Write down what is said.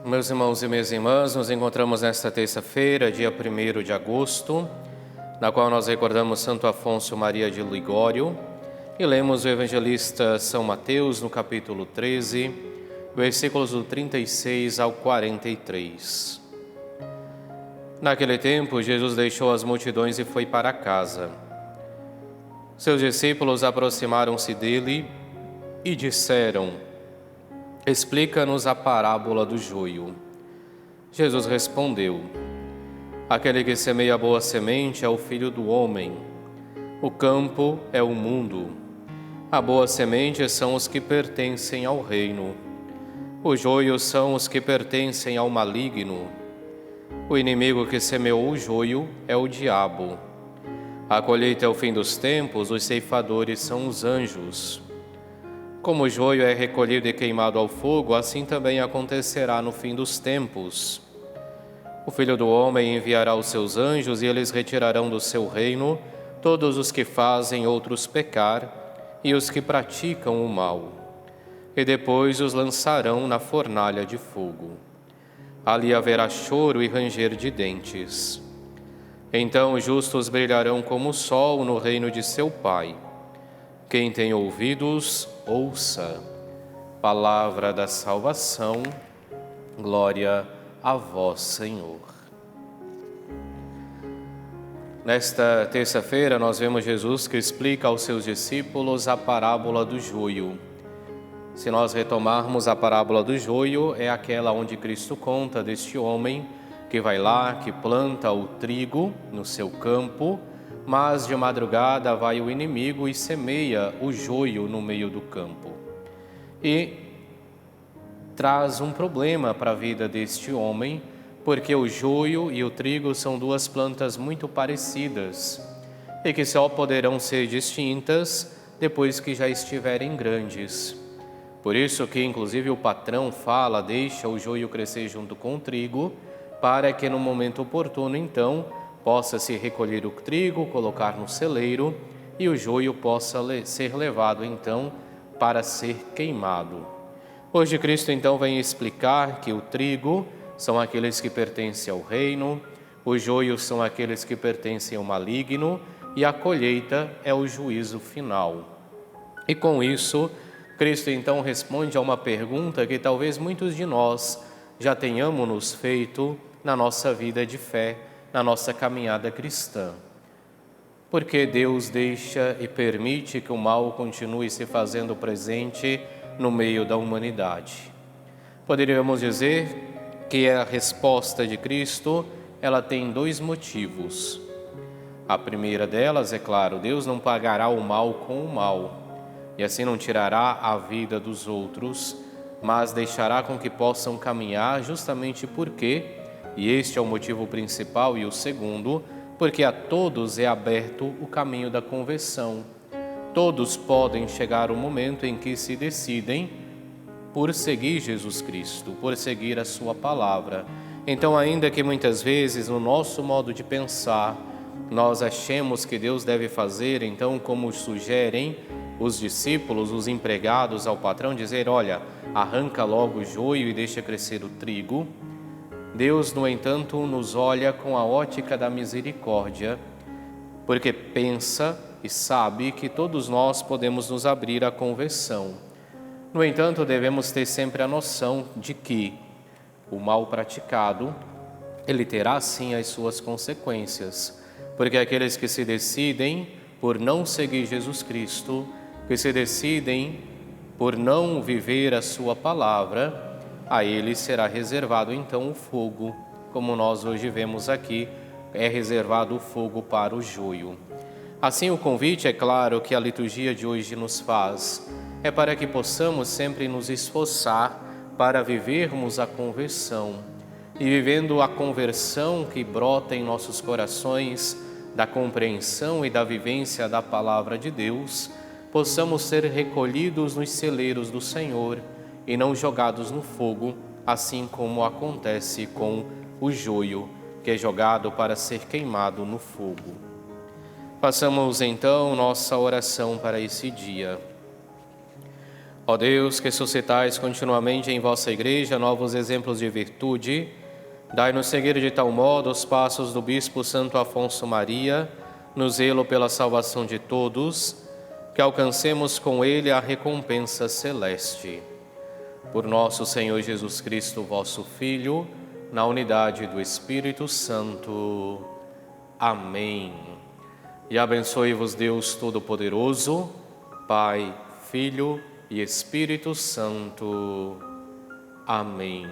Meus irmãos e minhas irmãs, nos encontramos nesta terça-feira, dia 1º de agosto, na qual nós recordamos Santo Afonso Maria de Ligório e lemos o evangelista São Mateus no capítulo 13, versículos do 36 ao 43. Naquele tempo, Jesus deixou as multidões e foi para casa. Seus discípulos aproximaram-se dele e disseram: Explica-nos a parábola do joio. Jesus respondeu: Aquele que semeia a boa semente é o Filho do Homem. O campo é o mundo. A boa semente são os que pertencem ao reino. Os joios são os que pertencem ao maligno. O inimigo que semeou o joio é o diabo. A colheita é o fim dos tempos, os ceifadores são os anjos. Como o joio é recolhido e queimado ao fogo, assim também acontecerá no fim dos tempos. O Filho do Homem enviará os seus anjos e eles retirarão do seu reino todos os que fazem outros pecar e os que praticam o mal, e depois os lançarão na fornalha de fogo. Ali haverá choro e ranger de dentes. Então os justos brilharão como o sol no reino de seu Pai. Quem tem ouvidos, ouça. Palavra da salvação, glória a vós, Senhor. Nesta terça-feira, nós vemos Jesus que explica aos seus discípulos a parábola do joio. Se nós retomarmos a parábola do joio, é aquela onde Cristo conta deste homem que vai lá, que planta o trigo no seu campo, mas de madrugada vai o inimigo e semeia o joio no meio do campo. E traz um problema para a vida deste homem, porque o joio e o trigo são duas plantas muito parecidas e que só poderão ser distintas depois que já estiverem grandes. Por isso que, inclusive, o patrão fala, deixa o joio crescer junto com o trigo, para que no momento oportuno, então, possa-se recolher o trigo, colocar no celeiro e o joio possa ser levado, então, para ser queimado. Hoje Cristo, então, vem explicar que o trigo são aqueles que pertencem ao reino, os joios são aqueles que pertencem ao maligno e a colheita é o juízo final. E com isso, Cristo, então, responde a uma pergunta que talvez muitos de nós já tenhamos nos feito na nossa vida de fé, na nossa caminhada cristã. Por que Deus deixa e permite que o mal continue se fazendo presente no meio da humanidade? Poderíamos dizer que a resposta de Cristo, ela tem dois motivos. A primeira delas, é claro, Deus não pagará o mal com o mal, e assim não tirará a vida dos outros, mas deixará com que possam caminhar justamente porque, e este é o motivo principal e o segundo, porque a todos é aberto o caminho da conversão. Todos podem chegar o momento em que se decidem por seguir Jesus Cristo, por seguir a sua palavra. Então, ainda que muitas vezes no nosso modo de pensar, nós achemos que Deus deve fazer, então, como sugerem os discípulos, os empregados ao patrão, dizer, olha, arranca logo o joio e deixa crescer o trigo. Deus, no entanto, nos olha com a ótica da misericórdia, porque pensa e sabe que todos nós podemos nos abrir à conversão. No entanto, devemos ter sempre a noção de que o mal praticado, ele terá sim as suas consequências, porque aqueles que se decidem por não seguir Jesus Cristo, que se decidem por não viver a sua palavra, a eles será reservado então o fogo, como nós hoje vemos aqui, é reservado o fogo para o joio. Assim, o convite, é claro, que a liturgia de hoje nos faz, é para que possamos sempre nos esforçar para vivermos a conversão. E vivendo a conversão que brota em nossos corações, da compreensão e da vivência da palavra de Deus, possamos ser recolhidos nos celeiros do Senhor e não jogados no fogo, assim como acontece com o joio, que é jogado para ser queimado no fogo. Façamos então nossa oração para esse dia. Ó Deus, que suscitais continuamente em vossa Igreja novos exemplos de virtude, dai-nos seguir de tal modo os passos do Bispo Santo Afonso Maria, no zelo pela salvação de todos, que alcancemos com ele a recompensa celeste. Por nosso Senhor Jesus Cristo, vosso Filho, na unidade do Espírito Santo. Amém. E abençoe-vos Deus Todo-Poderoso, Pai, Filho e Espírito Santo. Amém.